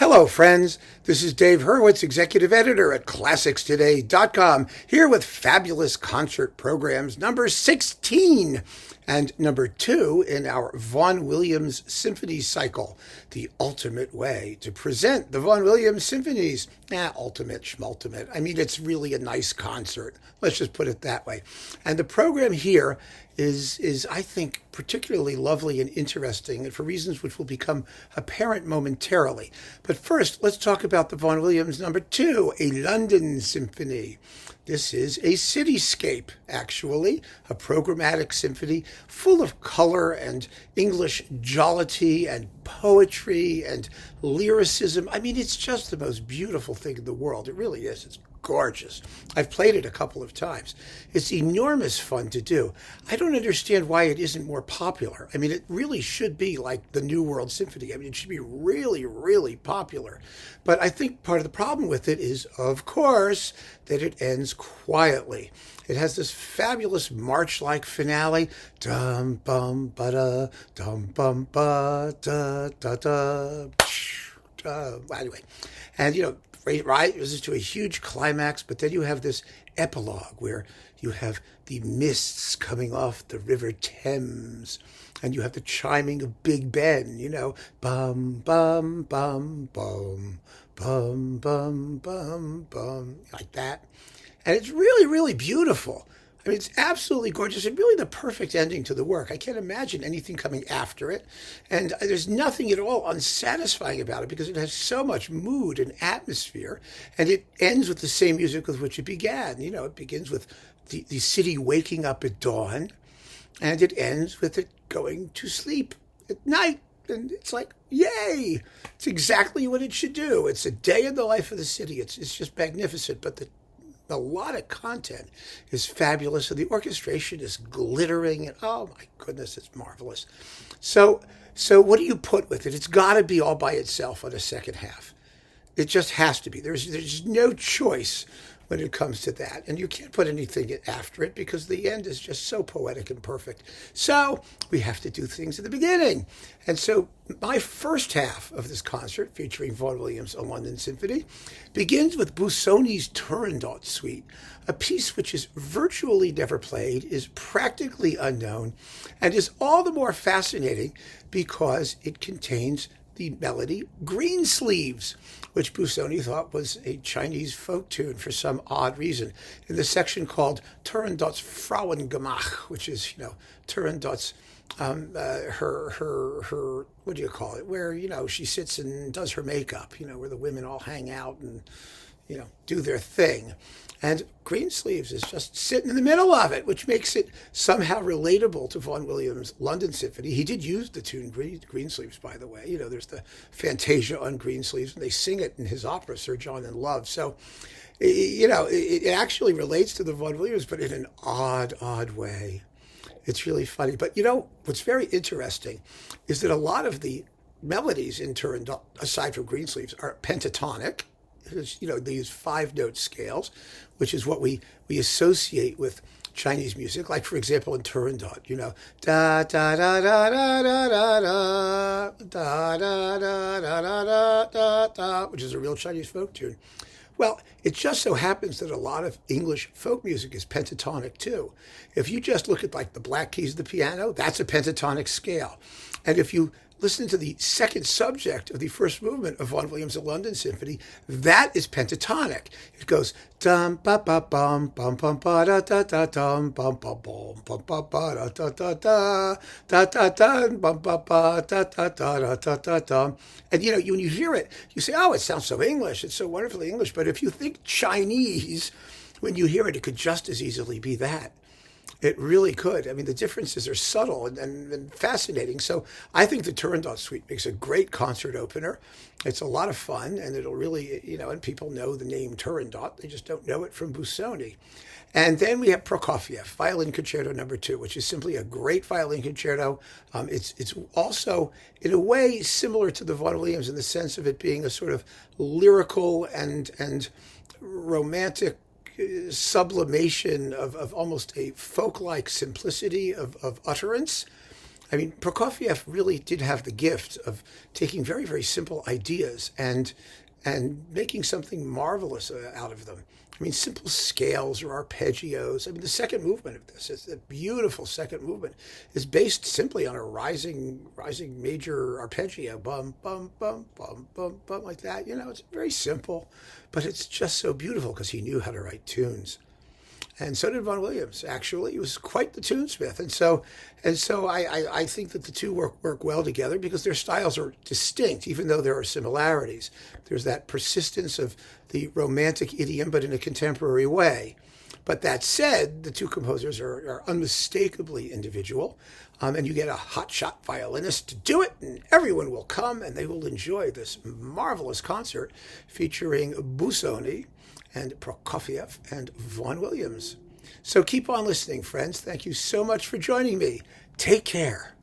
Hello, friends. This is Dave Hurwitz, executive editor at ClassicsToday.com, here with fabulous concert programs number 16 and number 2 in our Vaughan Williams Symphony cycle, the ultimate way to present the Vaughan Williams symphonies. Ultimate schmultimate. I mean, it's really a nice concert. Let's just put it that way. And the program here is I think, particularly lovely and interesting, and for reasons which will become apparent momentarily. But first, let's talk about the Vaughan Williams number 2, a London symphony. This is a cityscape, actually, a programmatic symphony full of color and English jollity and poetry and lyricism. I mean, it's just the most beautiful thing in the world. It really is. It's gorgeous. I've played it a couple of times. It's enormous fun to do. I don't understand why it isn't more popular. I mean, it really should be like the New World Symphony. I mean, it should be really, really popular. But I think part of the problem with it is, of course, that it ends quietly. It has this fabulous march-like finale. Dum bum ba da, dum bum ba da da da. Anyway, and right, this is to a huge climax, but then you have this epilogue where you have the mists coming off the River Thames, and you have the chiming of Big Ben, bum, bum, bum, bum, bum, bum, bum, bum, like that. And it's really, really beautiful. I mean, it's absolutely gorgeous and really the perfect ending to the work. I can't imagine anything coming after it. And there's nothing at all unsatisfying about it because it has so much mood and atmosphere. And it ends with the same music with which it began. It begins with the city waking up at dawn, and it ends with it going to sleep at night. And it's like, yay! It's exactly what it should do. It's a day in the life of the city. It's just magnificent. But a lot of content is fabulous, and the orchestration is glittering, and oh my goodness, it's marvelous. So what do you put with it? It's got to be all by itself on the second half. It just has to be. There's no choice when it comes to that, and you can't put anything after it because the end is just so poetic and perfect. So we have to do things at the beginning. And so my first half of this concert, featuring Vaughan Williams' A London Symphony, begins with Busoni's Turandot Suite, a piece which is virtually never played, is practically unknown, and is all the more fascinating because it contains the melody Greensleeves, which Busoni thought was a Chinese folk tune for some odd reason, in the section called Turandot's Frauengemach, which is, Turandot's, her, what do you call it, where, she sits and does her makeup, where the women all hang out and, do their thing. And Greensleeves is just sitting in the middle of it, which makes it somehow relatable to Vaughan Williams' London Symphony. He did use the tune Greensleeves, by the way. There's the Fantasia on Greensleeves, and they sing it in his opera, Sir John in Love. So, it actually relates to the Vaughan Williams, but in an odd way. It's really funny. But, what's very interesting is that a lot of the melodies in Turandot, aside from Greensleeves, are pentatonic. They use 5-note scales, which is what we associate with Chinese music. Like, for example, in Turandot, da da da da da da da da da da da da da da, which is a real Chinese folk tune. Well, it just so happens that a lot of English folk music is pentatonic too. If you just look at like the black keys of the piano, that's a pentatonic scale. And if you listen to the second subject of the first movement of Vaughan Williams' A London Symphony, that is pentatonic. It goes dum ba ba bum bum bum ba da da da dum bum ba bum bum ba ba da da da da da da bum ba ba da da da da da dum. And when you hear it, you say, "Oh, it sounds so English. It's so wonderfully English." But if you think Chinese, when you hear it, it could just as easily be that. It really could. I mean, the differences are subtle and fascinating. So I think the Turandot Suite makes a great concert opener. It's a lot of fun, and it'll really, and people know the name Turandot. They just don't know it from Busoni. And then we have Prokofiev, Violin Concerto No. 2, which is simply a great violin concerto. It's also, in a way, similar to the Vaughan Williams in the sense of it being a sort of lyrical and romantic sublimation of almost a folk-like simplicity of utterance. I mean, Prokofiev really did have the gift of taking very, very simple ideas and making something marvelous out of them. I mean, simple scales or arpeggios. I mean, the second movement of this is a beautiful second movement. Is based simply on a rising major arpeggio, bum bum bum bum bum bum, like that. You know, it's very simple, but it's just so beautiful because he knew how to write tunes. And so did Vaughan Williams. Actually, he was quite the tunesmith, and so I think that the two work well together because their styles are distinct, even though there are similarities. There's that persistence of the romantic idiom, but in a contemporary way. But that said, the two composers are unmistakably individual, and you get a hotshot violinist to do it, and everyone will come and they will enjoy this marvelous concert featuring Busoni and Prokofiev and Vaughan Williams. So keep on listening, friends. Thank you so much for joining me. Take care.